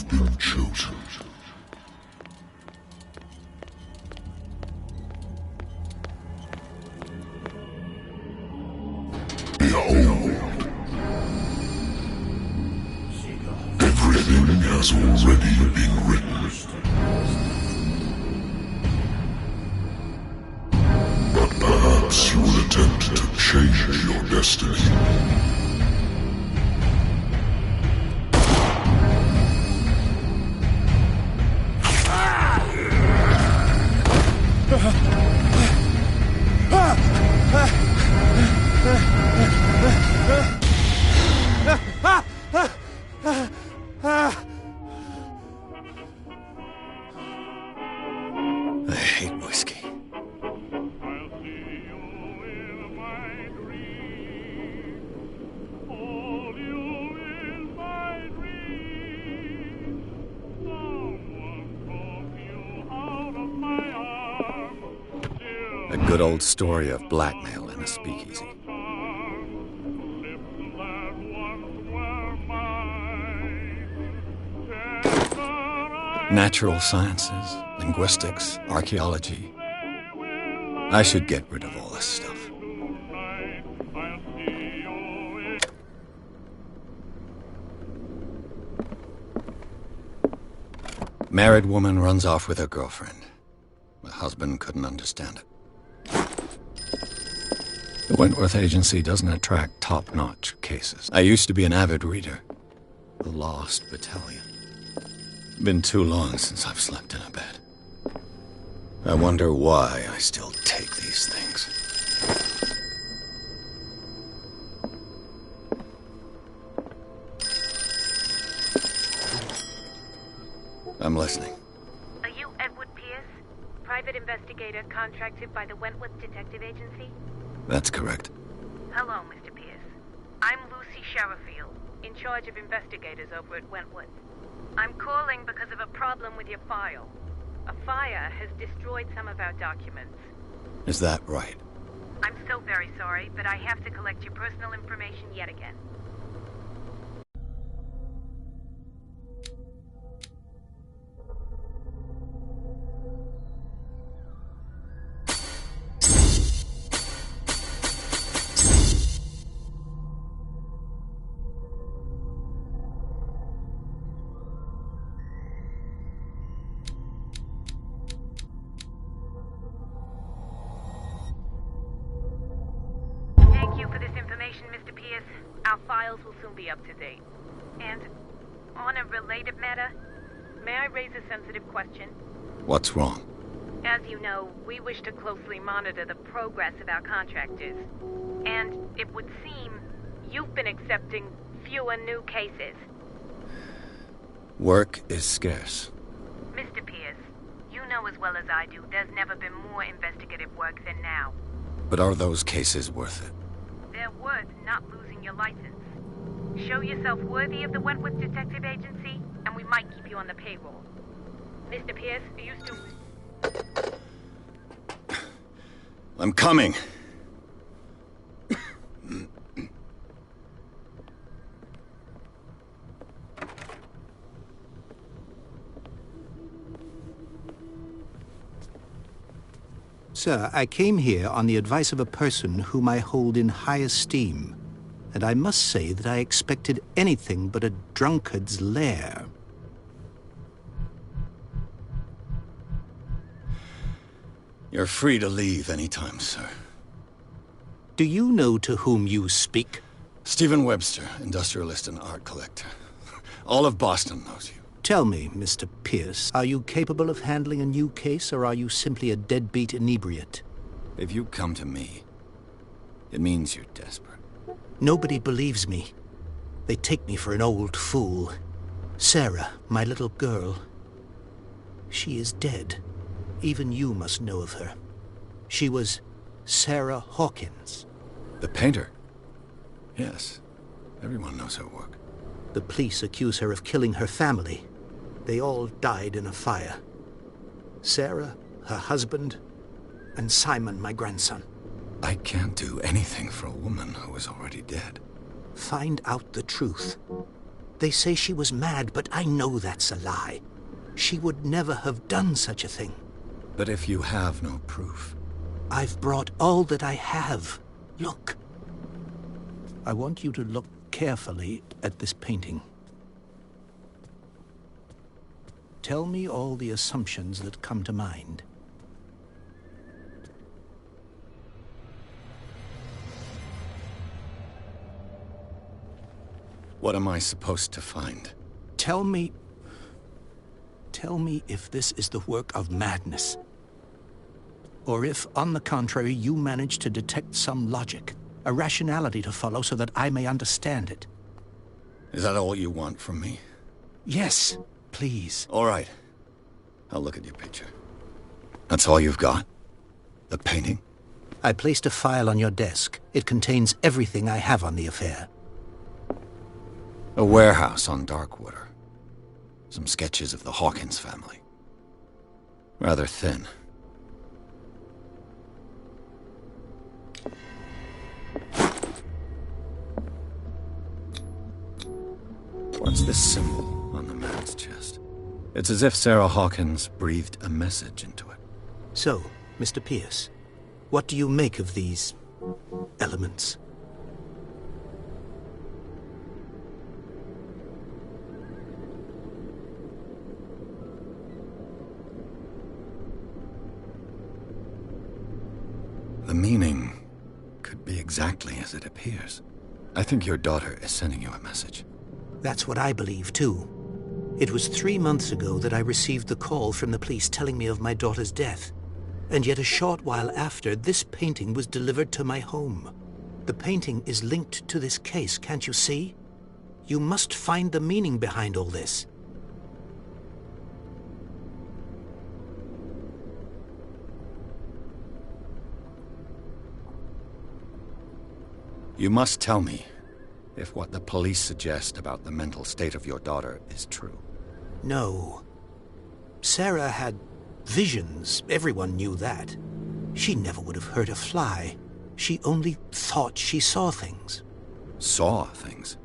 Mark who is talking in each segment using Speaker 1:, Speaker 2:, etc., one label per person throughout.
Speaker 1: have been chosen. Behold. Everything has already been written. But perhaps you will attempt to change your destiny.
Speaker 2: I hate whiskey. A good old story of blackmail in a speakeasy. Natural sciences, linguistics, archaeology. I should get rid of all this stuff. Married woman runs off with her girlfriend. The husband couldn't understand it. The Wentworth Agency doesn't attract top-notch cases. I used to be an avid reader. The Lost Battalion. Been too long since I've slept in a bed. I wonder why I still take these things. I'm listening.
Speaker 3: Are you Edward Pierce, private investigator contracted by the Wentworth Detective Agency?
Speaker 2: That's correct.
Speaker 3: Hello, Mr. Pierce. I'm Lucy Sherifield, in charge of investigators over at Wentworth. I'm calling because of a problem with your file. A fire has destroyed some of our documents.
Speaker 2: Is that right?
Speaker 3: I'm so very sorry, but I have to collect your personal information yet again. Mr. Pierce, our files will soon be up to date. And on a related matter, may I raise a sensitive question?
Speaker 2: What's wrong?
Speaker 3: As you know, we wish to closely monitor the progress of our contractors. And it would seem you've been accepting fewer new cases.
Speaker 2: Work is scarce.
Speaker 3: Mr. Pierce, you know as well as I do, there's never been more investigative work than now.
Speaker 2: But are those cases worth it?
Speaker 3: They're worth not losing your license. Show yourself worthy of the Wentworth Detective Agency, and we might keep you on the payroll. Mr. Pierce, are you still...
Speaker 2: I'm coming.
Speaker 4: Sir, I came here on the advice of a person whom I hold in high esteem, and I must say that I expected anything but a drunkard's lair.
Speaker 2: You're free to leave anytime, sir.
Speaker 4: Do you know to whom you speak?
Speaker 2: Stephen Webster, industrialist and art collector. All of Boston knows you.
Speaker 4: Tell me, Mr. Pierce, are you capable of handling a new case, or are you simply a deadbeat inebriate?
Speaker 2: If you come to me, it means you're desperate.
Speaker 4: Nobody believes me. They take me for an old fool. Sarah, my little girl, she is dead. Even you must know of her. She was Sarah Hawkins.
Speaker 2: The painter? Yes. Everyone knows her work.
Speaker 4: The police accuse her of killing her family. They all died in a fire. Sarah, her husband, and Simon, my grandson.
Speaker 2: I can't do anything for a woman who is already dead.
Speaker 4: Find out the truth. They say she was mad, but I know that's a lie. She would never have done such a thing.
Speaker 2: But if you have no proof...
Speaker 4: I've brought all that I have. Look. I want you to look carefully at this painting. Tell me all the assumptions that come to mind.
Speaker 2: What am I supposed to find?
Speaker 4: Tell me if this is the work of madness. Or if, on the contrary, you manage to detect some logic, a rationality to follow so that I may understand it.
Speaker 2: Is that all you want from me?
Speaker 4: Yes, please.
Speaker 2: All right. I'll look at your picture. That's all you've got? The painting?
Speaker 4: I placed a file on your desk. It contains everything I have on the affair.
Speaker 2: A warehouse on Darkwater. Some sketches of the Hawkins family. Rather thin. What's this symbol on the man's chest? It's as if Sarah Hawkins breathed a message into it.
Speaker 4: So, Mr. Pierce, what do you make of these elements?
Speaker 2: The meaning could be exactly as it appears. I think your daughter is sending you a message.
Speaker 4: That's what I believe, too. It was 3 months ago that I received the call from the police telling me of my daughter's death. And yet a short while after, this painting was delivered to my home. The painting is linked to this case, can't you see? You must find the meaning behind all this.
Speaker 2: You must tell me if what the police suggest about the mental state of your daughter is true.
Speaker 4: No. Sarah had visions. Everyone knew that. She never would have hurt a fly. She only thought she saw things.
Speaker 2: Saw things?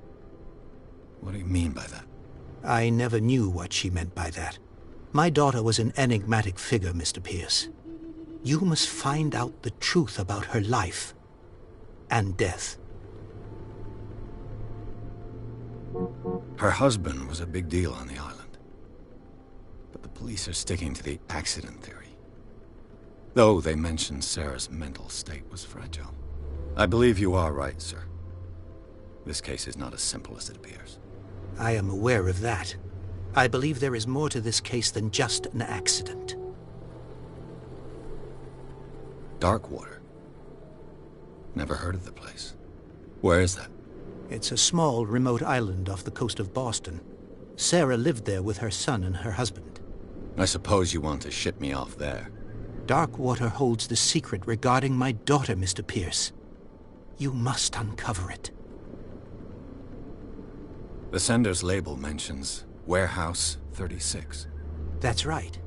Speaker 2: What do you mean by that?
Speaker 4: I never knew what she meant by that. My daughter was an enigmatic figure, Mr. Pierce. You must find out the truth about her life and death.
Speaker 2: Her husband was a big deal on the island. But the police are sticking to the accident theory. Though they mentioned Sarah's mental state was fragile. I believe you are right, sir. This case is not as simple as it appears.
Speaker 4: I am aware of that. I believe there is more to this case than just an accident.
Speaker 2: Darkwater? Never heard of the place. Where is that?
Speaker 4: It's a small, remote island off the coast of Boston. Sarah lived there with her son and her husband.
Speaker 2: I suppose you want to ship me off there.
Speaker 4: Darkwater holds the secret regarding my daughter, Mr. Pierce. You must uncover it.
Speaker 2: The sender's label mentions Warehouse 36.
Speaker 4: That's right.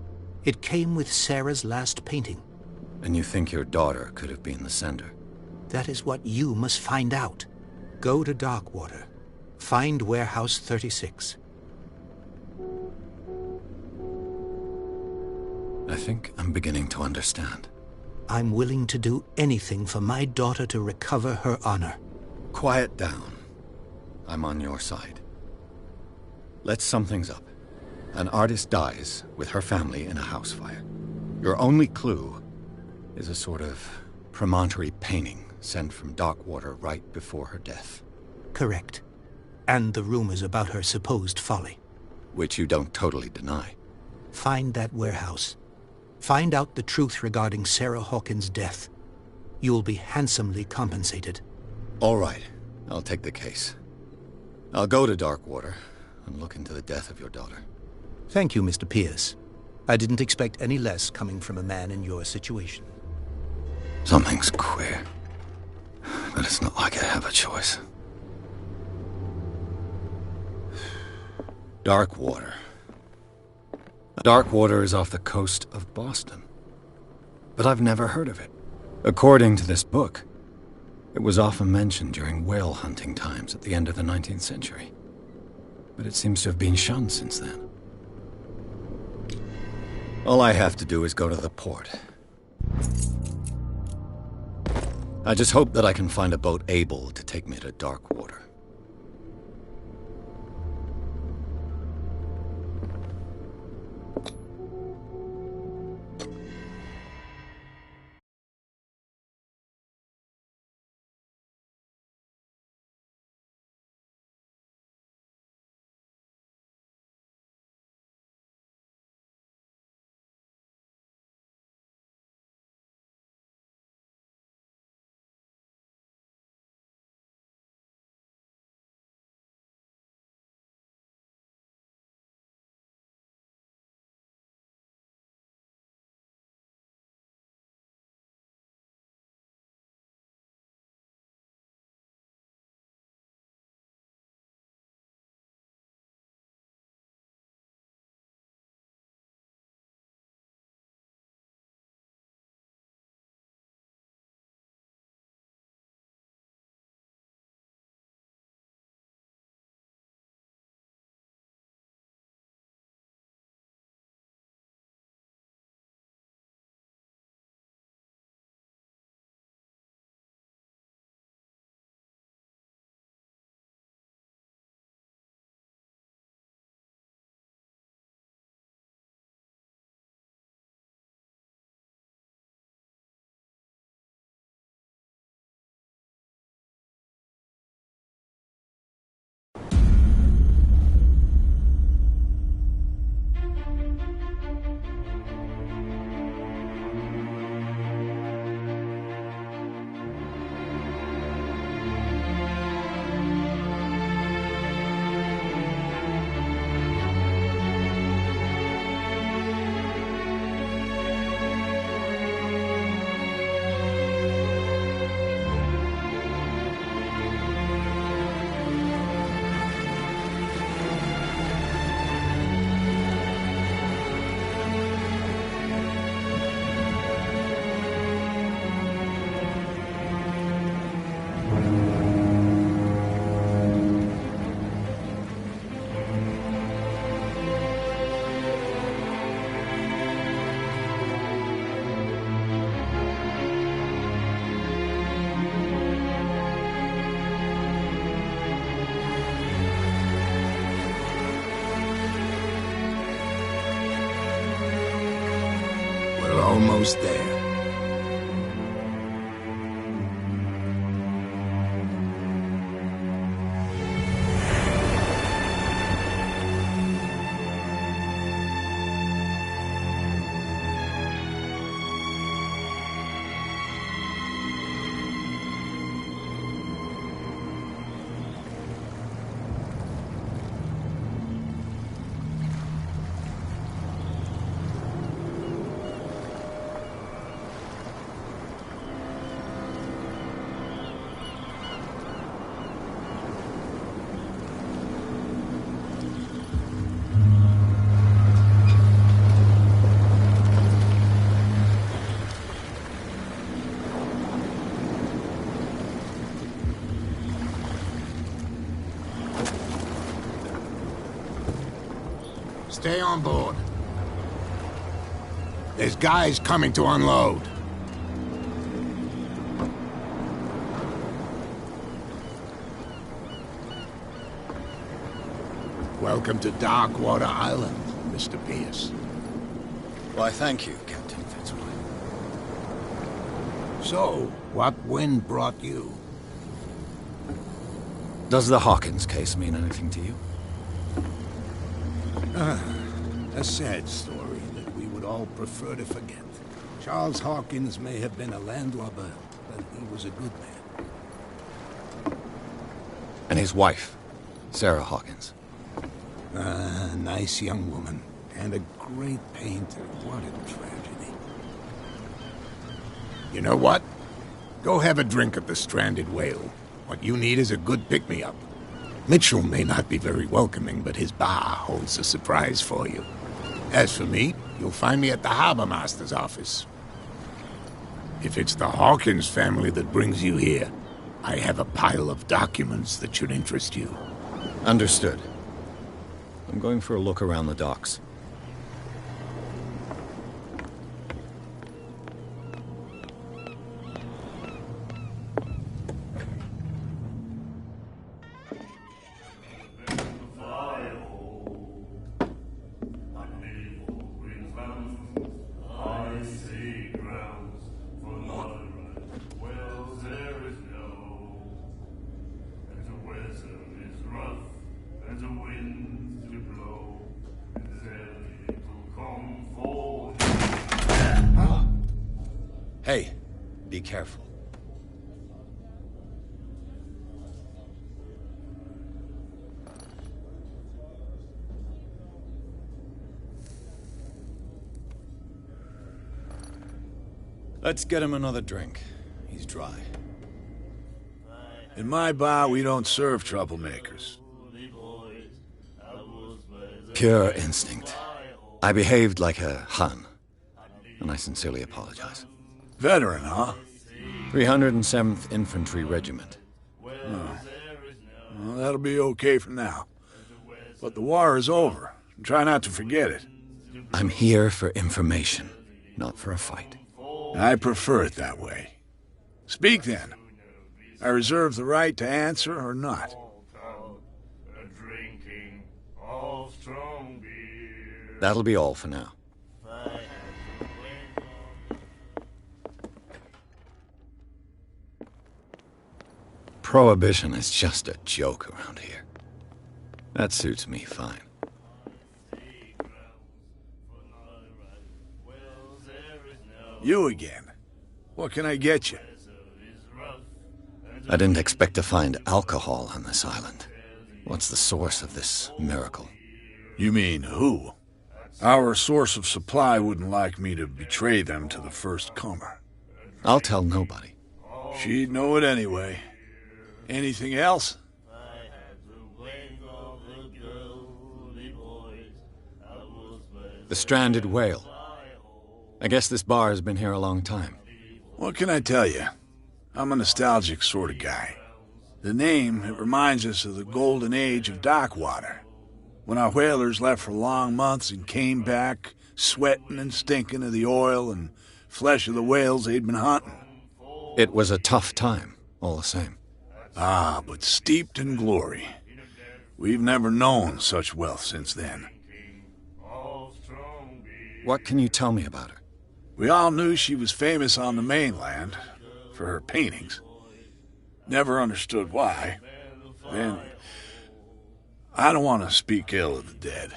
Speaker 4: It came with Sarah's last painting.
Speaker 2: And you think your daughter could have been the sender?
Speaker 4: That is what you must find out. Go to Darkwater. Find Warehouse 36.
Speaker 2: I think I'm beginning to understand.
Speaker 4: I'm willing to do anything for my daughter to recover her honor.
Speaker 2: Quiet down. I'm on your side. Let's sum things up. An artist dies with her family in a house fire. Your only clue is a sort of promontory painting sent from Darkwater right before her death.
Speaker 4: Correct. And the rumors about her supposed folly.
Speaker 2: Which you don't totally deny.
Speaker 4: Find that warehouse. Find out the truth regarding Sarah Hawkins' death. You'll be handsomely compensated.
Speaker 2: All right. I'll take the case. I'll go to Darkwater and look into the death of your daughter.
Speaker 4: Thank you, Mr. Pierce. I didn't expect any less coming from a man in your situation.
Speaker 2: Something's queer. But it's not like I have a choice. Darkwater. Darkwater is off the coast of Boston. But I've never heard of it. According to this book, it was often mentioned during whale hunting times at the end of the 19th century. but it seems to have been shunned since then. All I have to do is go to the port. I just hope that I can find a boat able to take me to dark water.
Speaker 5: Almost there. Stay on board. There's guys coming to unload. Welcome to Darkwater Island, Mr. Pierce.
Speaker 2: Why, thank you, Captain Fitzroy.
Speaker 5: So, what wind brought you?
Speaker 2: Does the Hawkins case mean anything to you?
Speaker 5: A sad story that we would all prefer to forget. Charles Hawkins may have been a landlubber, but he was a good man.
Speaker 2: And his wife, Sarah Hawkins.
Speaker 5: Nice young woman, and a great painter. What a tragedy. You know what? Go have a drink at the Stranded Whale. What you need is a good pick-me-up. Mitchell may not be very welcoming, but his bar holds a surprise for you. As for me, you'll find me at the Harbor Master's office. If it's the Hawkins family that brings you here, I have a pile of documents that should interest you.
Speaker 2: Understood. I'm going for a look around the docks. Hey, be careful. Let's get him another drink. He's dry.
Speaker 6: In my bar, we don't serve troublemakers.
Speaker 2: Pure instinct. I behaved like a Hun, and I sincerely apologize.
Speaker 6: Veteran, huh?
Speaker 2: 307th Infantry Regiment.
Speaker 6: Well, that'll be okay for now. But the war is over. Try not to forget it.
Speaker 2: I'm here for information, not for a fight.
Speaker 6: I prefer it that way. Speak then. I reserve the right to answer or not.
Speaker 2: That'll be all for now. Prohibition is just a joke around here. That suits me fine.
Speaker 6: You again. What can I get you?
Speaker 2: I didn't expect to find alcohol on this island. What's the source of this miracle?
Speaker 6: You mean who? Our source of supply wouldn't like me to betray them to the first comer.
Speaker 2: I'll tell nobody.
Speaker 6: She'd know it anyway. Anything else?
Speaker 2: The stranded whale. I guess this bar has been here a long time.
Speaker 6: What can I tell you? I'm a nostalgic sort of guy. The name, it reminds us of the golden age of dockwater, when our whalers left for long months and came back sweating and stinking of the oil and flesh of the whales they'd been hunting.
Speaker 2: It was a tough time, all the same.
Speaker 6: Ah, but steeped in glory. We've never known such wealth since then.
Speaker 2: What can you tell me about her?
Speaker 6: We all knew she was famous on the mainland for her paintings. Never understood why. Then, I don't want to speak ill of the dead.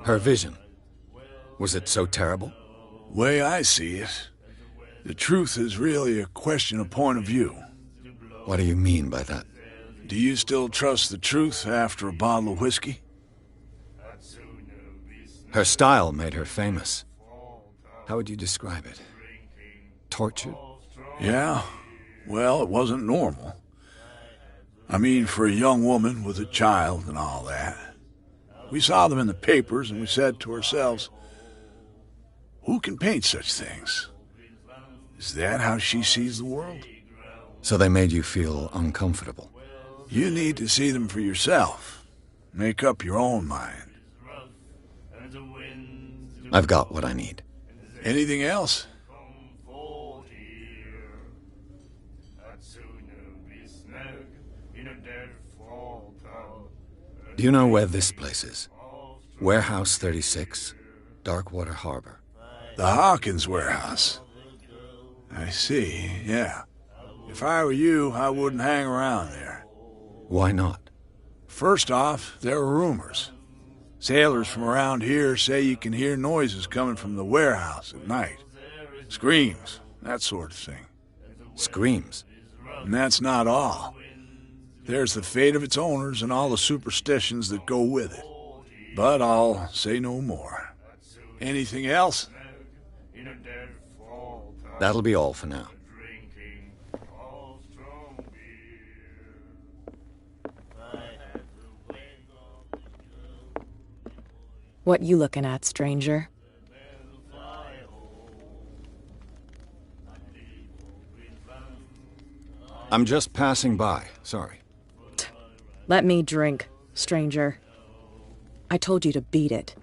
Speaker 2: Her vision. Was it so terrible?
Speaker 6: Way I see it, the truth is really a question of point of view.
Speaker 2: What do you mean by that?
Speaker 6: Do you still trust the truth after a bottle of whiskey?
Speaker 2: Her style made her famous. How would you describe it? Tortured?
Speaker 6: Yeah. Well, it wasn't normal. I mean, for a young woman with a child and all that. We saw them in the papers and we said to ourselves, who can paint such things? Is that how she sees the world?
Speaker 2: So they made you feel uncomfortable?
Speaker 6: You need to see them for yourself. Make up your own mind.
Speaker 2: I've got what I need.
Speaker 6: Anything else?
Speaker 2: Do you know where this place is? Warehouse 36, Darkwater Harbor.
Speaker 6: The Hawkins warehouse. I see, yeah. If I were you, I wouldn't hang around there.
Speaker 2: Why not?
Speaker 6: First off, there are rumors. Sailors from around here say you can hear noises coming from the warehouse at night. Screams, that sort of thing.
Speaker 2: Screams?
Speaker 6: And that's not all. There's the fate of its owners and all the superstitions that go with it. But I'll say no more. Anything else?
Speaker 2: That'll be all for now.
Speaker 7: What you looking at, stranger?
Speaker 2: I'm just passing by, sorry.
Speaker 7: Let me drink, stranger. I told you to beat it.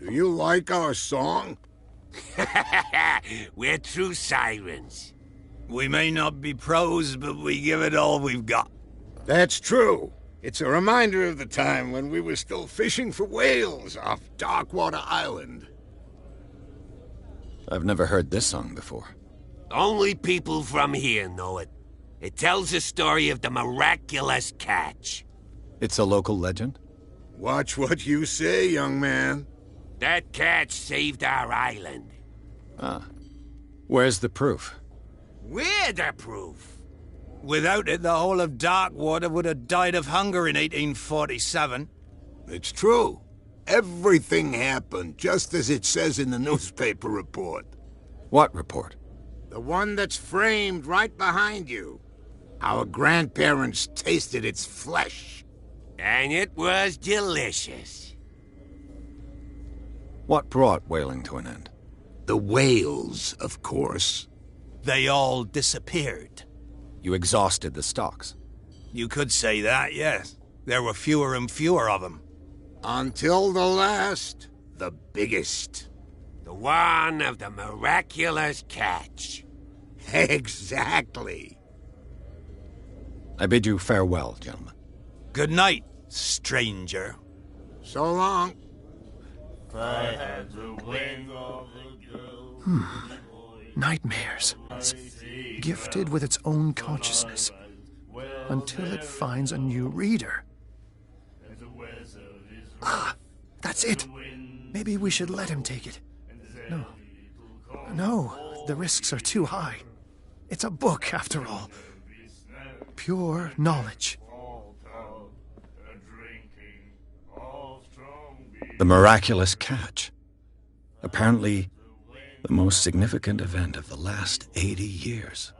Speaker 5: Do you like our song?
Speaker 8: We're true sirens.
Speaker 9: We may not be pros, but we give it all we've got.
Speaker 5: That's true. It's a reminder of the time when we were still fishing for whales off Darkwater Island.
Speaker 2: I've never heard this song before.
Speaker 8: Only people from here know it. It tells the story of the miraculous catch.
Speaker 2: It's a local legend?
Speaker 5: Watch what you say, young man.
Speaker 8: That catch saved our island.
Speaker 2: Ah. Where's the proof?
Speaker 8: We're the proof.
Speaker 9: Without it, the whole of Darkwater would have died of hunger in 1847.
Speaker 5: It's true. Everything happened just as it says in the newspaper report.
Speaker 2: What report?
Speaker 5: The one that's framed right behind you. Our grandparents tasted its flesh.
Speaker 8: And it was delicious.
Speaker 2: What brought whaling to an end?
Speaker 5: The whales, of course.
Speaker 9: They all disappeared.
Speaker 2: You exhausted the stocks.
Speaker 9: You could say that, yes. There were fewer and fewer of them.
Speaker 5: Until the last, the biggest.
Speaker 8: The one of the miraculous catch.
Speaker 5: Exactly.
Speaker 2: I bid you farewell, gentlemen.
Speaker 9: Good night, stranger.
Speaker 5: So long.
Speaker 10: Nightmares. It's gifted with its own consciousness until it finds a new reader. Ah, that's it. Maybe we should let him take it. No, the risks are too high. It's a book, after all. Pure knowledge.
Speaker 2: The miraculous catch. Apparently, the most significant event of the last 80 years.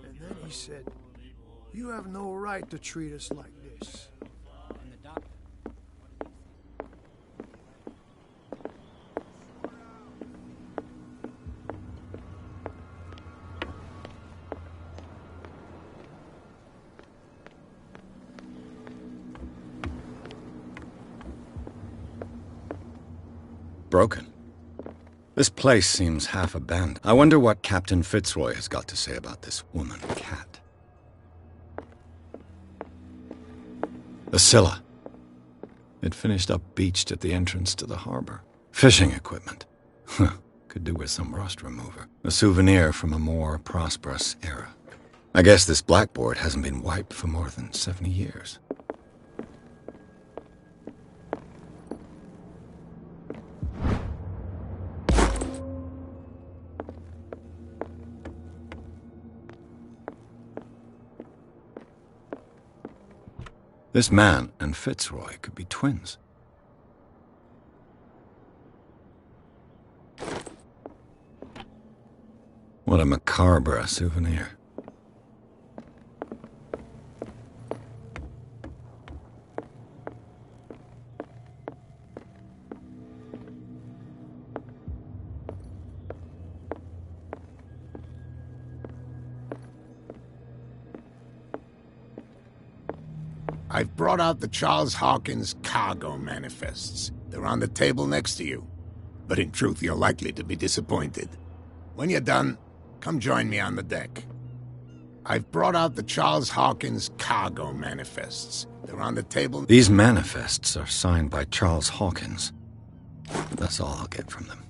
Speaker 10: And then he said, "You have no right to treat us like this."
Speaker 2: Broken. This place seems half abandoned. I wonder what Captain Fitzroy has got to say about this woman cat. The Scylla. It finished up beached at the entrance to the harbor. Fishing equipment. Could do with some rust remover. A souvenir from a more prosperous era. I guess this blackboard hasn't been wiped for more than 70 years. This man and Fitzroy could be twins. What a macabre souvenir.
Speaker 5: I've brought out the Charles Hawkins cargo manifests. They're on the table next to you. But in truth, you're likely to be disappointed. When you're done, come join me on the deck. I've brought out the Charles Hawkins cargo manifests. They're on the table.
Speaker 2: These manifests are signed by Charles Hawkins. That's all I'll get from them.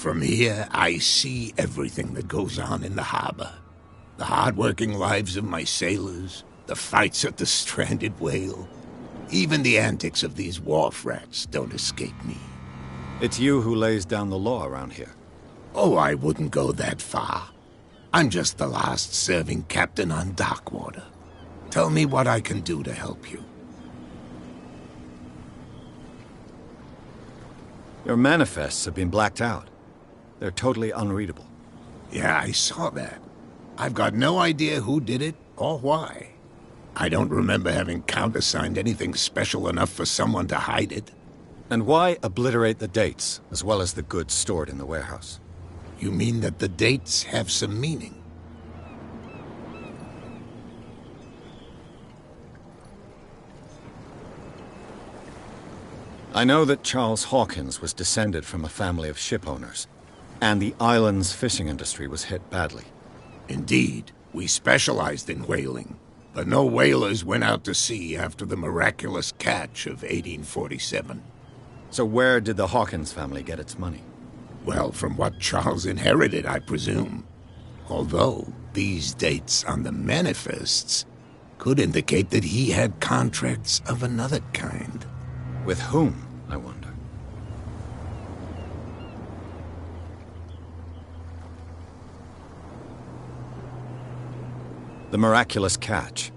Speaker 5: From here, I see everything that goes on in the harbor. The hard-working lives of my sailors, the fights at the stranded whale. Even the antics of these wharf rats don't escape me.
Speaker 2: It's you who lays down the law around here.
Speaker 5: Oh, I wouldn't go that far. I'm just the last serving captain on Darkwater. Tell me what I can do to help you.
Speaker 2: Your manifests have been blacked out. They're totally unreadable.
Speaker 5: Yeah, I saw that. I've got no idea who did it or why. I don't remember having countersigned anything special enough for someone to hide it.
Speaker 2: And why obliterate the dates, as well as the goods stored in the warehouse?
Speaker 5: You mean that the dates have some meaning?
Speaker 2: I know that Charles Hawkins was descended from a family of ship owners, and the island's fishing industry was hit badly.
Speaker 5: Indeed, we specialized in whaling, but no whalers went out to sea after the miraculous catch of 1847.
Speaker 2: So where did the Hawkins family get its money?
Speaker 5: Well, from what Charles inherited, I presume. Although, these dates on the manifests could indicate that he had contracts of another kind.
Speaker 2: With whom, I wonder? The miraculous catch.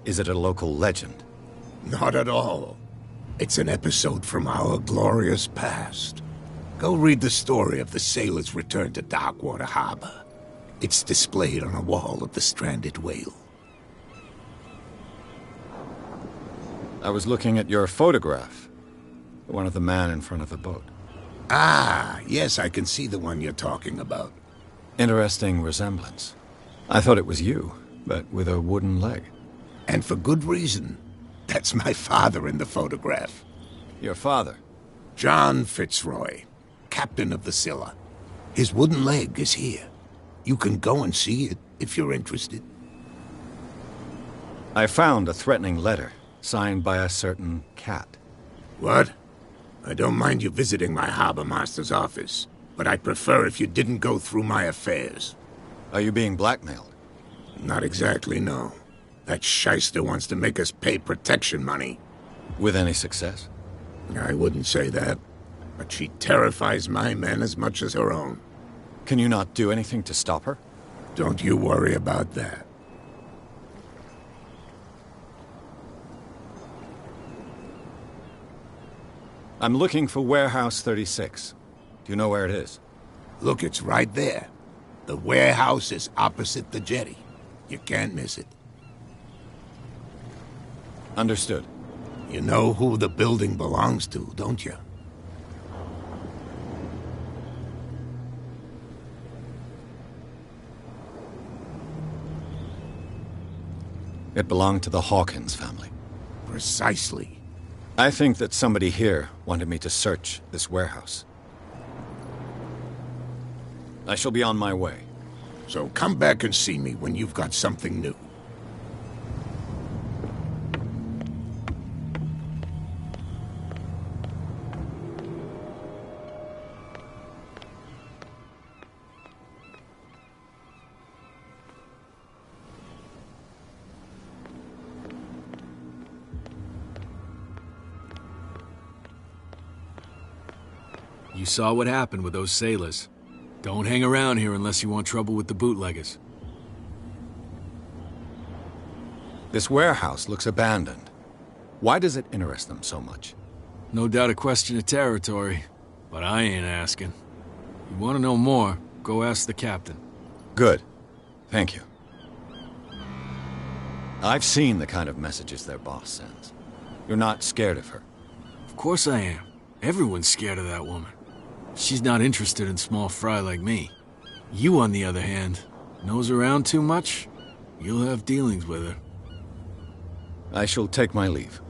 Speaker 2: Is it a local legend?
Speaker 5: Not at all. It's an episode from our glorious past. Go read the story of the sailor's return to Darkwater Harbor. It's displayed on a wall of the stranded whale.
Speaker 2: I was looking at your photograph. The one of the man in front of the boat.
Speaker 5: Ah, yes, I can see the one you're talking about.
Speaker 2: Interesting resemblance. I thought it was you, but with a wooden leg.
Speaker 5: And for good reason. That's my father in the photograph.
Speaker 2: Your father?
Speaker 5: John Fitzroy, captain of the Scylla. His wooden leg is here. You can go and see it if you're interested.
Speaker 2: I found a threatening letter, signed by a certain cat.
Speaker 5: What? I don't mind you visiting my harbor master's office, but I'd prefer if you didn't go through my affairs.
Speaker 2: Are you being blackmailed?
Speaker 5: Not exactly, no. That shyster wants to make us pay protection money.
Speaker 2: With any success?
Speaker 5: I wouldn't say that, but she terrifies my men as much as her own.
Speaker 2: Can you not do anything to stop her?
Speaker 5: Don't you worry about that.
Speaker 2: I'm looking for Warehouse 36. Do you know where it is?
Speaker 5: Look, it's right there. The warehouse is opposite the jetty. You can't miss it.
Speaker 2: Understood.
Speaker 5: You know who the building belongs to, don't you?
Speaker 2: It belonged to the Hawkins family.
Speaker 5: Precisely.
Speaker 2: I think that somebody here wanted me to search this warehouse. I shall be on my way.
Speaker 5: So come back and see me when you've got something new.
Speaker 11: You saw what happened with those sailors. Don't hang around here unless you want trouble with the bootleggers.
Speaker 2: This warehouse looks abandoned. Why does it interest them so much?
Speaker 11: No doubt a question of territory, but I ain't asking. You want to know more, go ask the captain.
Speaker 2: Good. Thank you. I've seen the kind of messages their boss sends. You're not scared of her.
Speaker 11: Of course I am. Everyone's scared of that woman. She's not interested in small fry like me. You, on the other hand, nose around too much, you'll have dealings with her.
Speaker 2: I shall take my leave.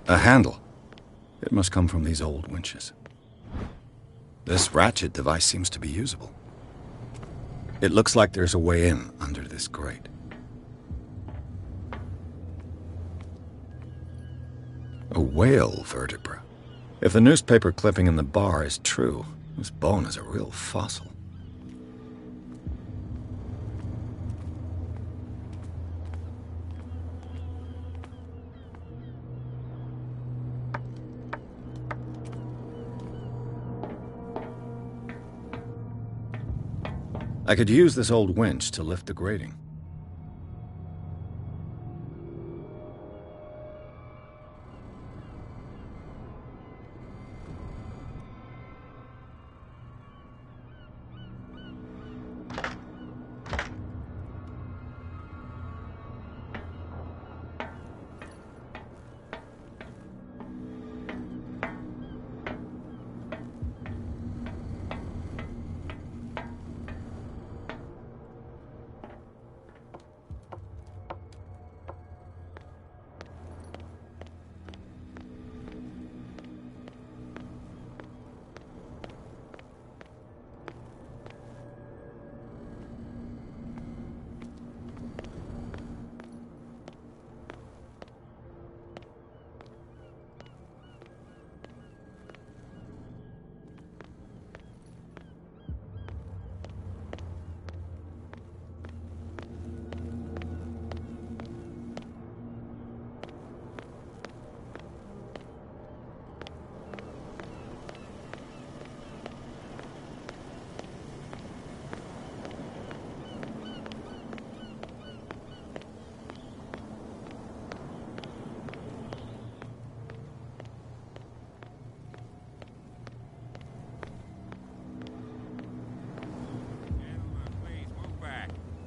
Speaker 2: A handle. It must come from these old winches. This ratchet device seems to be usable. It looks like there's a way in under this grate. A whale vertebra. If the newspaper clipping in the bar is true, this bone is a real fossil. I could use this old winch to lift the grating.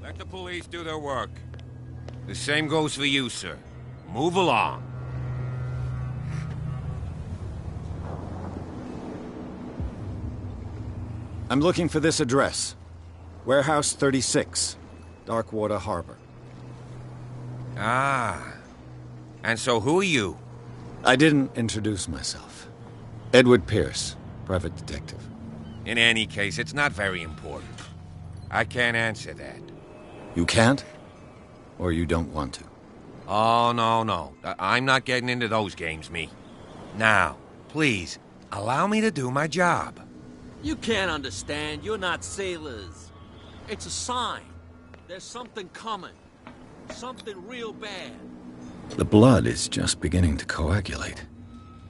Speaker 8: Let the police do their work. The same goes for you, sir. Move along.
Speaker 2: I'm looking for this address. Warehouse 36, Darkwater Harbor.
Speaker 8: Ah. And so who are you?
Speaker 2: I didn't introduce myself. Edward Pierce, private detective.
Speaker 8: In any case, it's not very important. I can't answer that.
Speaker 2: You can't? Or you don't want to?
Speaker 8: Oh, no. I'm not getting into those games, me. Now, please, allow me to do my job.
Speaker 12: You can't understand. You're not sailors. It's a sign. There's something coming. Something real bad.
Speaker 2: The blood is just beginning to coagulate.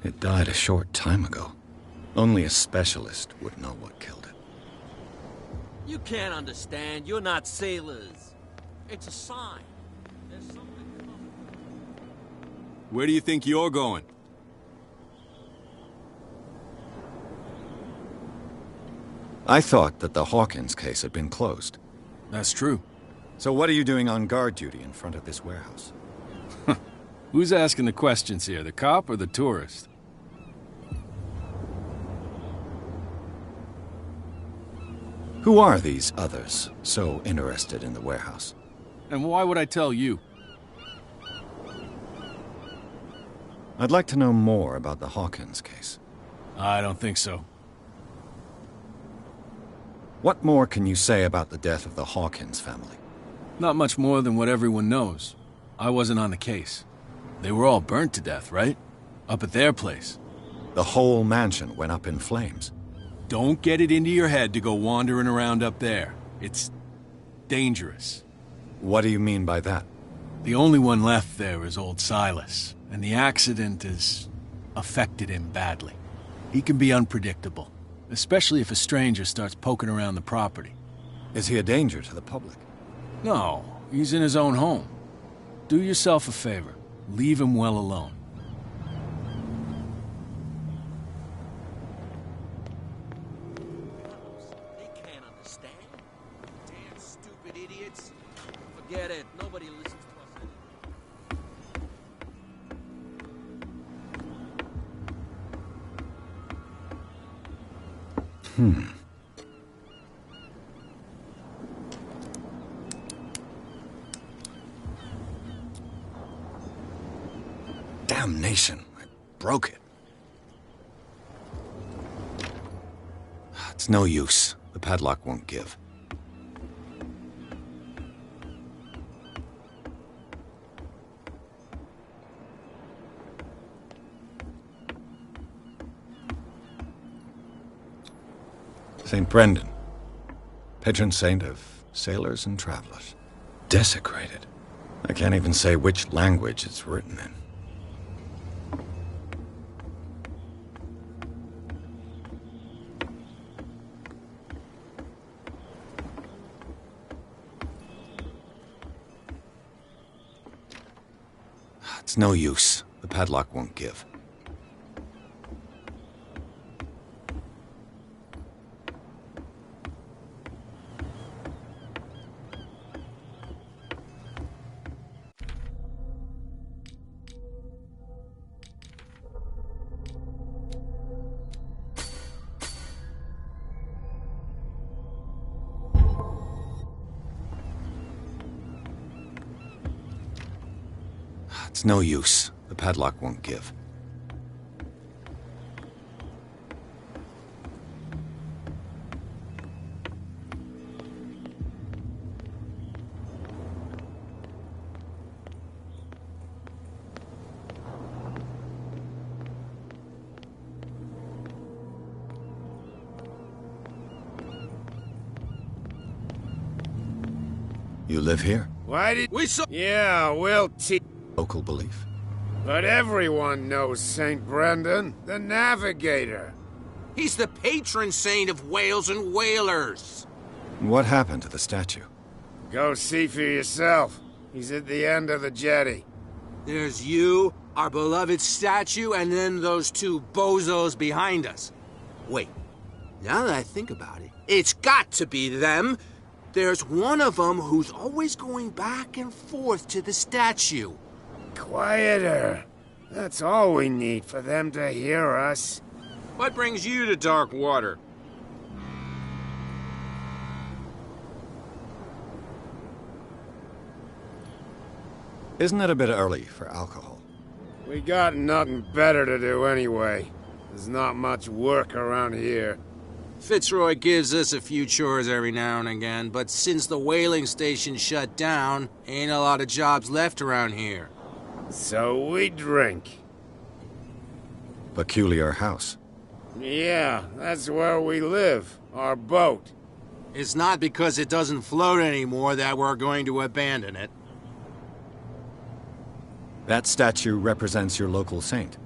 Speaker 2: It died a short time ago. Only a specialist would know what killed it.
Speaker 12: You can't understand. You're not sailors. It's a sign. There's something coming.
Speaker 11: Where do you think you're going?
Speaker 2: I thought that the Hawkins case had been closed.
Speaker 11: That's true.
Speaker 2: So what are you doing on guard duty in front of this warehouse?
Speaker 11: Who's asking the questions here, the cop or the tourist?
Speaker 2: Who are these others so interested in the warehouse?
Speaker 11: And why would I tell you?
Speaker 2: I'd like to know more about the Hawkins case.
Speaker 11: I don't think so.
Speaker 2: What more can you say about the death of the Hawkins family?
Speaker 11: Not much more than what everyone knows. I wasn't on the case. They were all burnt to death, right? Up at their place.
Speaker 2: The whole mansion went up in flames.
Speaker 11: Don't get it into your head to go wandering around up there. It's dangerous.
Speaker 2: What do you mean by that?
Speaker 11: The only one left there is old Silas, and the accident has affected him badly. He can be unpredictable, especially if a stranger starts poking around the property.
Speaker 2: Is he a danger to the public?
Speaker 11: No, he's in his own home. Do yourself a favor. Leave him well alone.
Speaker 12: They can't understand. Damn stupid idiots. Forget it. Nobody listens to us
Speaker 2: anymore. Damnation. I broke it. It's no use. The padlock won't give. St. Brendan, patron saint of sailors and travelers. Desecrated. I can't even say which language it's written in. It's no use. The padlock won't give. It's no use. The padlock won't give. You live here?
Speaker 5: Why did
Speaker 12: we saw?
Speaker 5: Yeah, we'll
Speaker 2: Local belief.
Speaker 5: But everyone knows St. Brendan, the navigator.
Speaker 12: He's the patron saint of whales and whalers.
Speaker 2: What happened to the statue?
Speaker 5: Go see for yourself. He's at the end of the jetty.
Speaker 12: There's you, our beloved statue, and then those two bozos behind us. Wait, now that I think about it, it's got to be them. There's one of them who's always going back and forth to the statue.
Speaker 5: Quieter. That's all we need for them to hear us.
Speaker 12: What brings you to dark water?
Speaker 2: Isn't it a bit early for alcohol?
Speaker 5: We got nothing better to do anyway. There's not much work around here.
Speaker 12: Fitzroy gives us a few chores every now and again, but since the whaling station shut down, ain't a lot of jobs left around here.
Speaker 5: So we drink.
Speaker 2: Peculiar house.
Speaker 5: Yeah, that's where we live. Our boat.
Speaker 12: It's not because it doesn't float anymore that we're going to abandon it.
Speaker 2: That statue represents your local saint.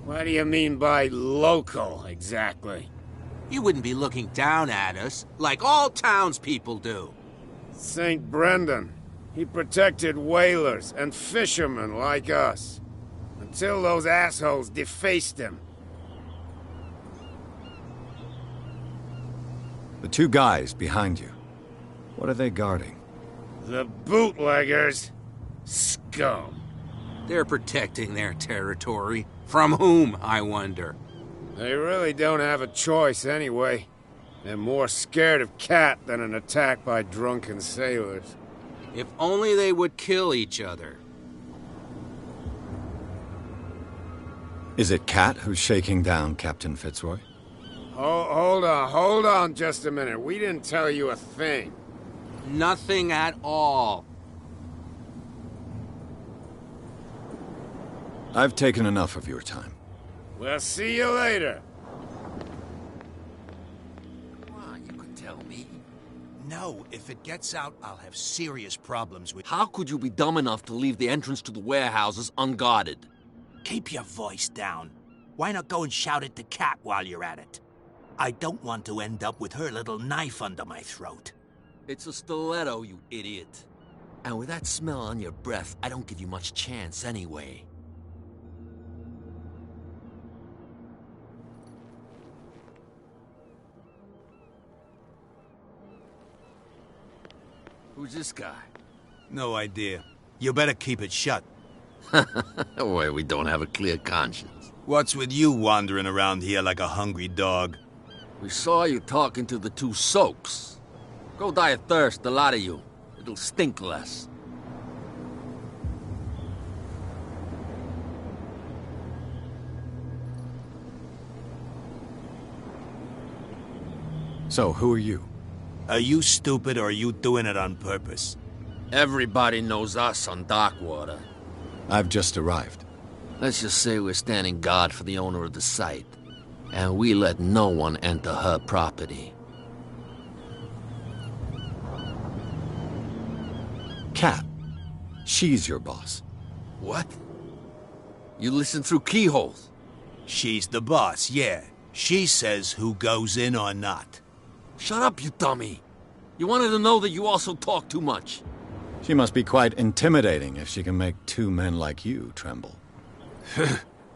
Speaker 5: What do you mean by local, exactly?
Speaker 12: You wouldn't be looking down at us, like all townspeople do.
Speaker 5: St. Brendan. He protected whalers and fishermen like us. Until those assholes defaced him.
Speaker 2: The two guys behind you. What are they guarding?
Speaker 5: The bootleggers. Scum.
Speaker 12: They're protecting their territory. From whom, I wonder?
Speaker 5: They really don't have a choice anyway. They're more scared of Cat than an attack by drunken sailors.
Speaker 12: If only they would kill each other.
Speaker 2: Is it Cat who's shaking down Captain Fitzroy?
Speaker 5: Hold on just a minute. We didn't tell you a thing.
Speaker 12: Nothing at all.
Speaker 2: I've taken enough of your time.
Speaker 5: We'll see you later.
Speaker 12: You could tell me.
Speaker 4: No, if it gets out, I'll have serious problems with...
Speaker 13: How could you be dumb enough to leave the entrance to the warehouses unguarded?
Speaker 4: Keep your voice down. Why not go and shout at the cat while you're at it? I don't want to end up with her little knife under my throat.
Speaker 13: It's a stiletto, you idiot. And with that smell on your breath, I don't give you much chance anyway. Who's this guy?
Speaker 9: No idea. You better keep it shut.
Speaker 13: Why, we don't have a clear conscience.
Speaker 9: What's with you wandering around here like a hungry dog?
Speaker 13: We saw you talking to the two soaks. Go die of thirst, the lot of you. It'll stink less.
Speaker 2: So, who are you?
Speaker 9: Are you stupid or are you doing it on purpose?
Speaker 13: Everybody knows us on Darkwater.
Speaker 2: I've just arrived.
Speaker 13: Let's just say we're standing guard for the owner of the site. And we let no one enter her property.
Speaker 2: Cat. She's your boss.
Speaker 13: What? You listen through keyholes?
Speaker 9: She's the boss, yeah. She says who goes in or not.
Speaker 13: Shut up, you dummy. You wanted to know that you also talk too much.
Speaker 2: She must be quite intimidating if she can make two men like you tremble.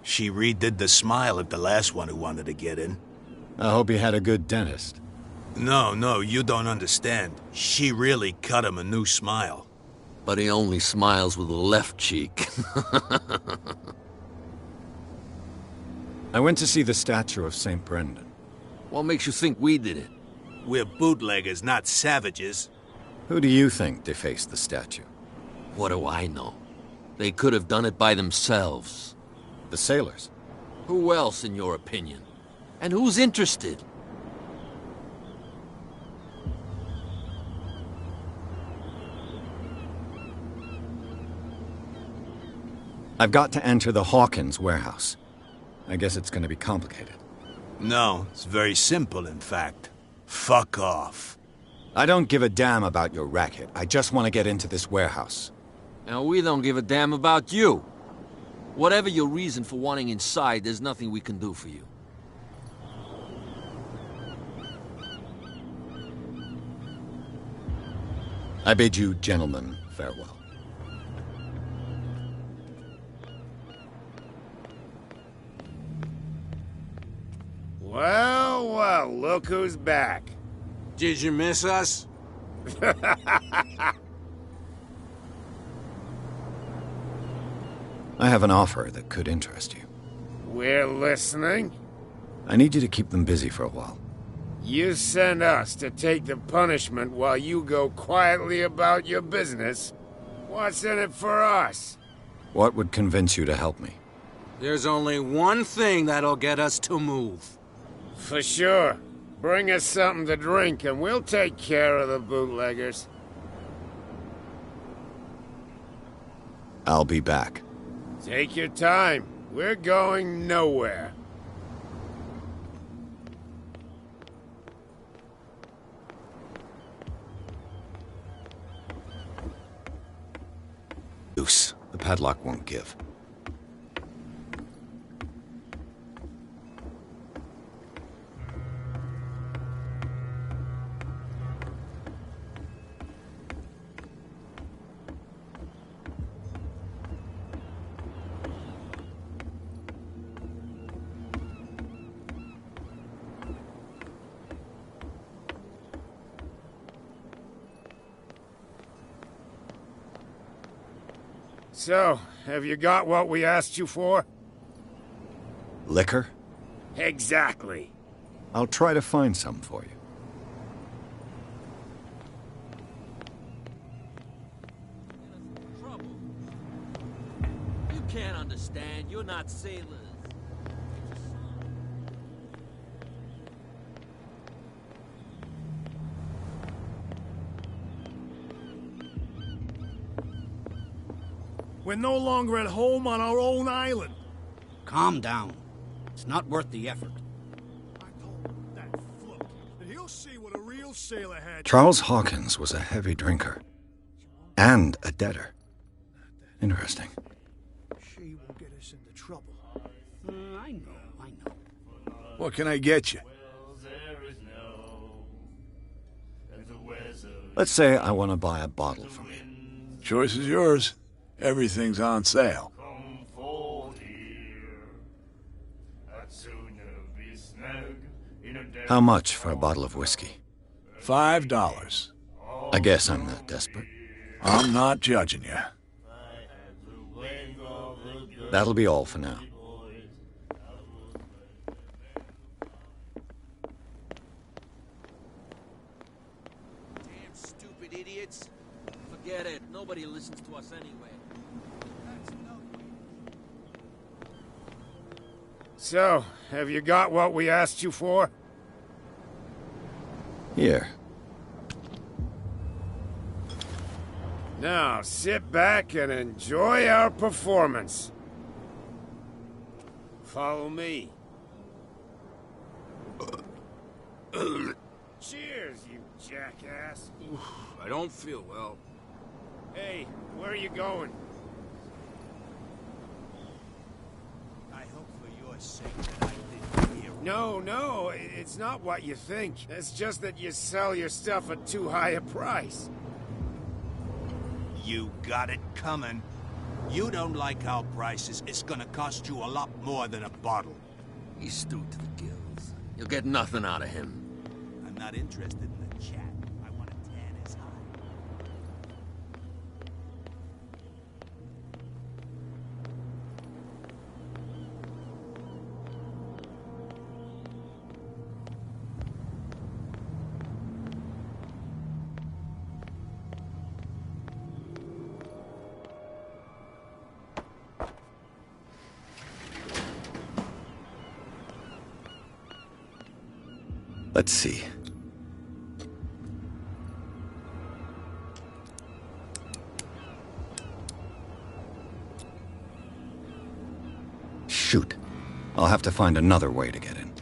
Speaker 9: She redid the smile at the last one who wanted to get in.
Speaker 2: I hope he had a good dentist.
Speaker 9: No, you don't understand. She really cut him a new smile.
Speaker 13: But he only smiles with the left cheek.
Speaker 2: I went to see the statue of St. Brendan.
Speaker 13: What makes you think we did it?
Speaker 9: We're bootleggers, not savages.
Speaker 2: Who do you think defaced the statue?
Speaker 13: What do I know? They could have done it by themselves.
Speaker 2: The sailors?
Speaker 13: Who else, in your opinion? And who's interested?
Speaker 2: I've got to enter the Hawkins warehouse. I guess it's going to be complicated.
Speaker 9: No, it's very simple, in fact. Fuck off.
Speaker 2: I don't give a damn about your racket. I just want to get into this warehouse.
Speaker 13: Now, we don't give a damn about you. Whatever your reason for wanting inside, there's nothing we can do for you.
Speaker 2: I bid you gentlemen farewell.
Speaker 14: Well, look who's back.
Speaker 12: Did you miss us?
Speaker 2: I have an offer that could interest you.
Speaker 14: We're listening.
Speaker 2: I need you to keep them busy for a while.
Speaker 14: You send us to take the punishment while you go quietly about your business. What's in it for us?
Speaker 2: What would convince you to help me?
Speaker 12: There's only one thing that'll get us to move.
Speaker 14: For sure. Bring us something to drink and we'll take care of the bootleggers.
Speaker 2: I'll be back.
Speaker 14: Take your time. We're going nowhere.
Speaker 2: Loose. The padlock won't give.
Speaker 14: So, have you got what we asked you for?
Speaker 2: Liquor?
Speaker 14: Exactly.
Speaker 2: I'll try to find some for you.
Speaker 13: Trouble. You can't understand. You're not sailors.
Speaker 10: We're no longer at home on our own island.
Speaker 15: Calm down. It's not worth the effort.
Speaker 10: I told that float that he'll see what a real sailor had.
Speaker 2: Charles Hawkins was a heavy drinker. And a debtor. Interesting.
Speaker 10: She will get us into trouble.
Speaker 15: I know.
Speaker 6: What can I get you?
Speaker 2: Let's say I want to buy a bottle from you.
Speaker 6: Choice is yours. Everything's on sale.
Speaker 2: How much for a bottle of whiskey?
Speaker 6: $5.
Speaker 2: I guess I'm not desperate.
Speaker 6: I'm not judging you.
Speaker 2: That'll be all for now.
Speaker 12: Damn stupid idiots.
Speaker 13: Forget it. Nobody listens to us anyway.
Speaker 14: So, have you got what we asked you for?
Speaker 2: Here.
Speaker 14: Now, sit back and enjoy our performance. Follow me. Cheers, you jackass.
Speaker 12: I don't feel well.
Speaker 14: Hey, where are you going?
Speaker 9: I hope for your sake that I didn't hear.
Speaker 14: No, it's not what you think. It's just that you sell your stuff at too high a price.
Speaker 9: You got it coming. You don't like our prices, it's gonna cost you a lot more than a bottle.
Speaker 13: He's stewed to the gills. You'll get nothing out of him.
Speaker 9: I'm not interested in the chat. I want to tan his hide.
Speaker 2: Let's see. Shoot. I'll have to find another way to get in.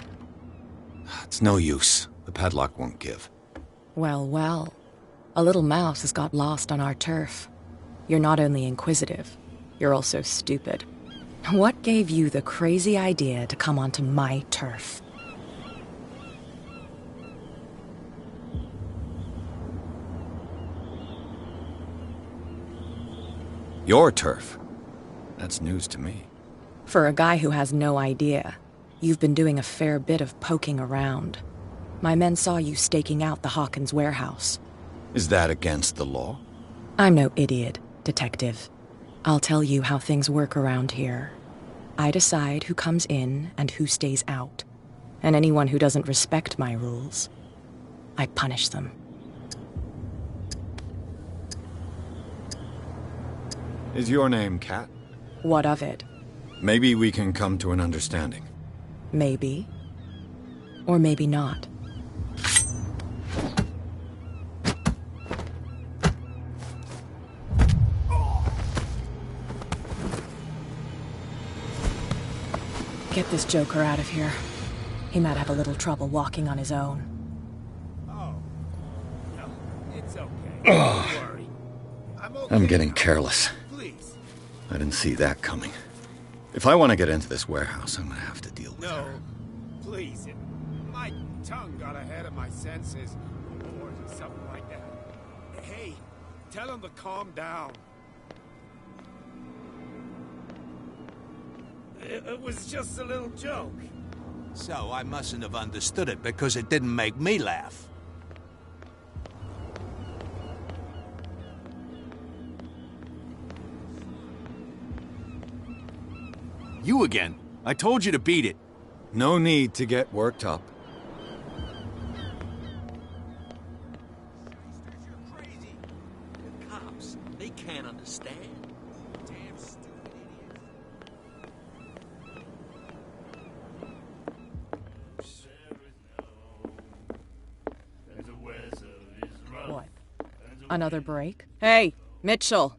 Speaker 2: It's no use. The padlock won't give.
Speaker 7: Well, well. A little mouse has got lost on our turf. You're not only inquisitive, you're also stupid. What gave you the crazy idea to come onto my turf?
Speaker 2: Your turf? That's news to me.
Speaker 7: For a guy who has no idea, you've been doing a fair bit of poking around. My men saw you staking out the Hawkins warehouse.
Speaker 2: Is that against the law?
Speaker 7: I'm no idiot, Detective. I'll tell you how things work around here. I decide who comes in and who stays out. And anyone who doesn't respect my rules, I punish them.
Speaker 2: Is your name Kat?
Speaker 7: What of it?
Speaker 2: Maybe we can come to an understanding.
Speaker 7: Maybe. Or maybe not. Get this joker out of here. He might have a little trouble walking on his own.
Speaker 14: Oh. No, it's okay. Don't worry.
Speaker 2: I'm getting careless.
Speaker 14: Please.
Speaker 2: I didn't see that coming. If I want to get into this warehouse, I'm gonna have to deal with her.
Speaker 14: Please. My tongue got ahead of my senses. Or something like that. Hey, tell him to calm down. It was just a little joke.
Speaker 9: So I mustn't have understood it because it didn't make me laugh.
Speaker 11: You again. I told you to beat it.
Speaker 2: No need to get worked up.
Speaker 13: You're crazy. The cops, they can't understand. Damn stupid
Speaker 7: idiots. What? Another break? Hey, Mitchell.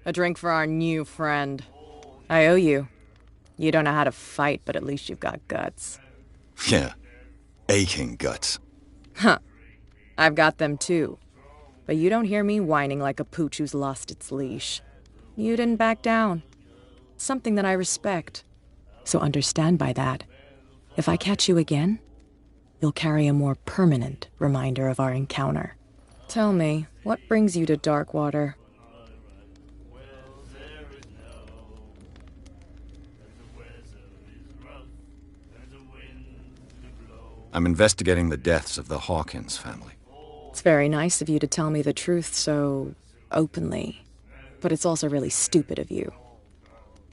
Speaker 7: A drink for our new friend. I owe you. You don't know how to fight, but at least you've got guts.
Speaker 2: Yeah. Aching guts.
Speaker 7: Huh. I've got them too. But you don't hear me whining like a pooch who's lost its leash. You didn't back down. Something that I respect. So understand by that, if I catch you again, you'll carry a more permanent reminder of our encounter. Tell me, what brings you to Darkwater?
Speaker 2: I'm investigating the deaths of the Hawkins family.
Speaker 7: It's very nice of you to tell me the truth so openly, but it's also really stupid of you.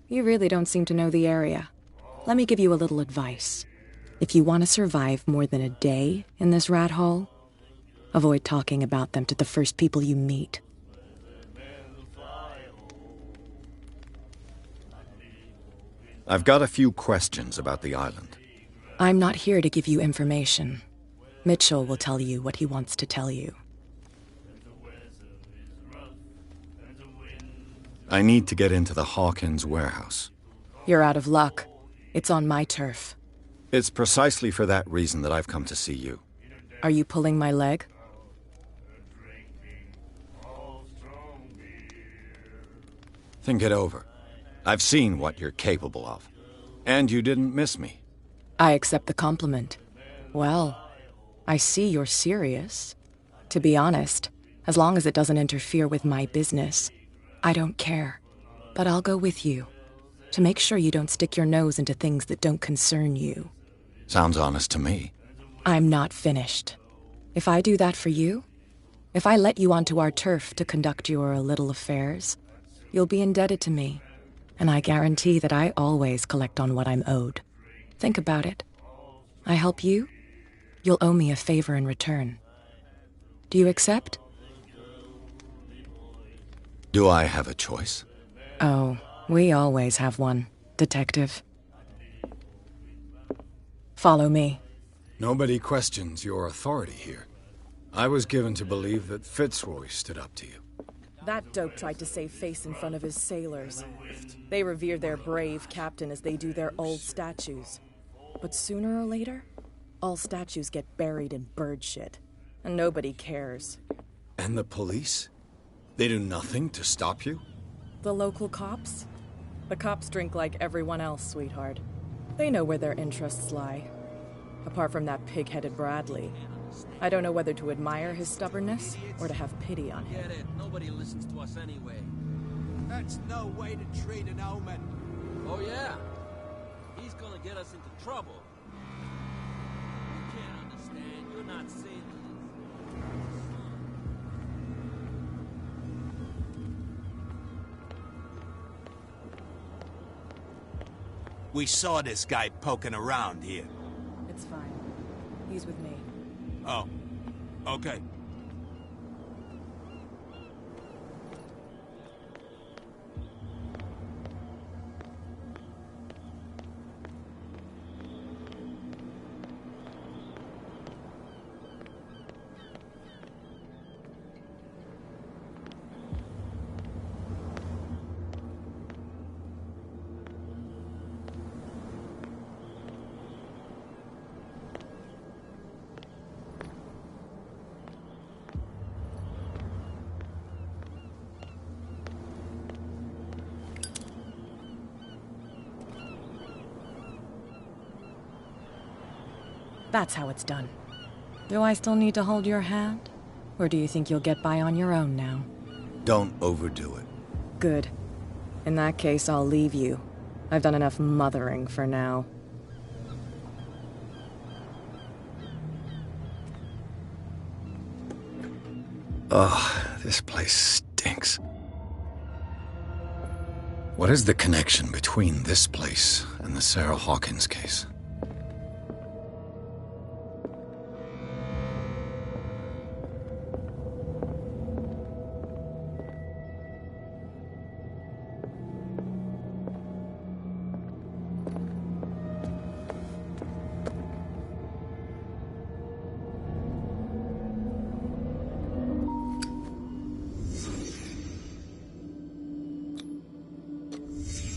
Speaker 7: You really don't seem to know the area. Let me give you a little advice. If you want to survive more than a day in this rat hole, avoid talking about them to the first people you meet.
Speaker 2: I've got a few questions about the island.
Speaker 7: I'm not here to give you information. Mitchell will tell you what he wants to tell you.
Speaker 2: I need to get into the Hawkins warehouse.
Speaker 7: You're out of luck. It's on my turf.
Speaker 2: It's precisely for that reason that I've come to see you.
Speaker 7: Are you pulling my leg?
Speaker 2: Think it over. I've seen what you're capable of. And you didn't miss me.
Speaker 7: I accept the compliment. Well, I see you're serious. To be honest, as long as it doesn't interfere with my business, I don't care. But I'll go with you, to make sure you don't stick your nose into things that don't concern you.
Speaker 2: Sounds honest to me.
Speaker 7: I'm not finished. If I do that for you, if I let you onto our turf to conduct your little affairs, you'll be indebted to me, and I guarantee that I always collect on what I'm owed. Think about it. I help you, you'll owe me a favor in return. Do you accept?
Speaker 2: Do I have a choice?
Speaker 7: Oh, we always have one, Detective. Follow me.
Speaker 2: Nobody questions your authority here. I was given to believe that Fitzroy stood up to you.
Speaker 7: That dope tried to save face in front of his sailors. They revere their brave captain as they do their old statues. But sooner or later, all statues get buried in bird shit. And nobody cares.
Speaker 2: And the police? They do nothing to stop you?
Speaker 7: The local cops? The cops drink like everyone else, sweetheart. They know where their interests lie. Apart from that pig-headed Bradley. I don't know whether to admire his stubbornness or to have pity on him.
Speaker 13: Get it. Nobody listens to us anyway.
Speaker 12: That's no way to treat an omen.
Speaker 13: Oh, yeah? He's gonna get us into trouble. You can't understand. You're not seeing this.
Speaker 9: We saw this guy poking around here.
Speaker 7: It's fine. He's with me.
Speaker 9: Oh, okay.
Speaker 7: That's how it's done. Do I still need to hold your hand? Or do you think you'll get by on your own now?
Speaker 2: Don't overdo it.
Speaker 7: Good. In that case, I'll leave you. I've done enough mothering for now.
Speaker 2: Ugh, this place stinks. What is the connection between this place and the Sarah Hawkins case?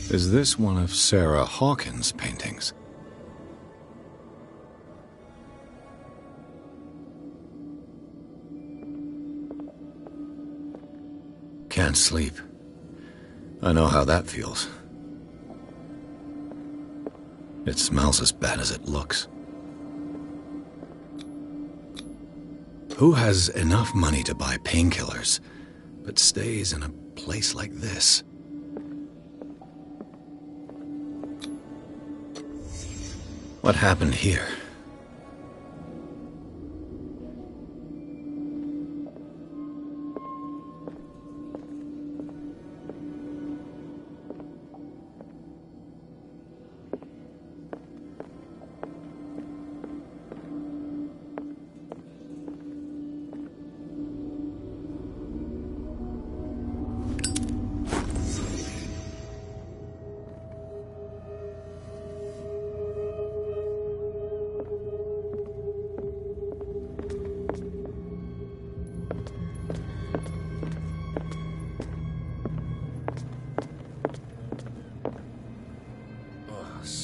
Speaker 2: Is this one of Sarah Hawkins' paintings? Can't sleep. I know how that feels. It smells as bad as it looks. Who has enough money to buy painkillers, but stays in a place like this? What happened here?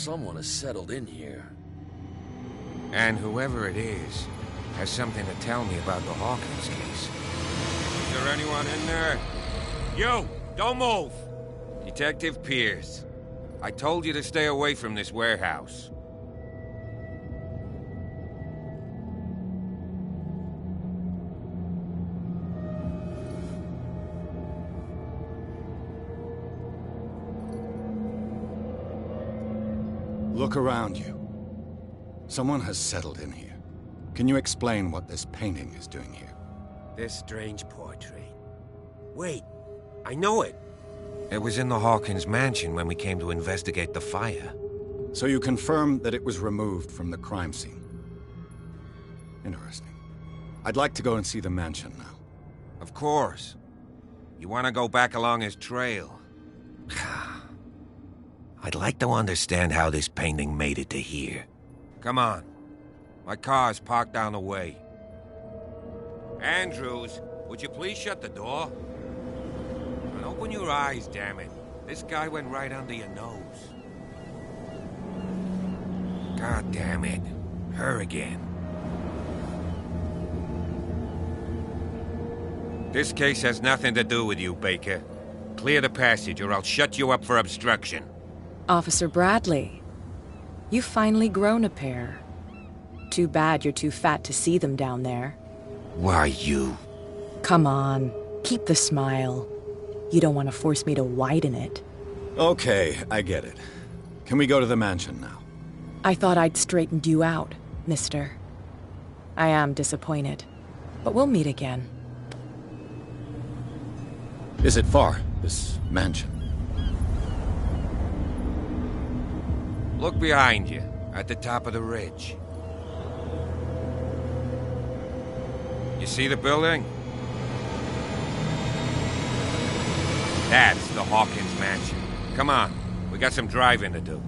Speaker 16: Someone has settled in here.
Speaker 8: And whoever it is has something to tell me about the Hawkins case. Is there anyone in there? You! Don't move! Detective Pierce. I told you to stay away from this warehouse.
Speaker 2: Look around you. Someone has settled in here. Can you explain what this painting is doing here?
Speaker 8: This strange portrait. Wait, I know it. It was in the Hawkins mansion when we came to investigate the fire.
Speaker 2: So you confirm that it was removed from the crime scene? Interesting. I'd like to go and see the mansion now.
Speaker 8: Of course. You want to go back along his trail? I'd like to understand how this painting made it to here. Come on. My car's parked down the way. Andrews, would you please shut the door? And open your eyes, damn it. This guy went right under your nose. God damn it. Her again. This case has nothing to do with you, Baker. Clear the passage or I'll shut you up for obstruction.
Speaker 7: Officer Bradley, you've finally grown a pair. Too bad you're too fat to see them down there.
Speaker 8: Why, you...
Speaker 7: Come on, keep the smile. You don't want to force me to widen it.
Speaker 2: Okay, I get it. Can we go to the mansion now?
Speaker 7: I thought I'd straightened you out, mister. I am disappointed, but we'll meet again.
Speaker 2: Is it far, this mansion?
Speaker 8: Look behind you, at the top of the ridge. You see the building? That's the Hawkins mansion. Come on, we got some driving to do.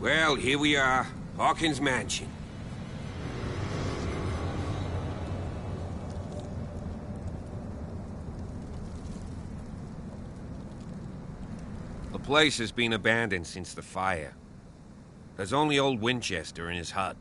Speaker 8: Well, here we are. Hawkins Mansion. The place has been abandoned since the fire. There's only old Winchester in his hut.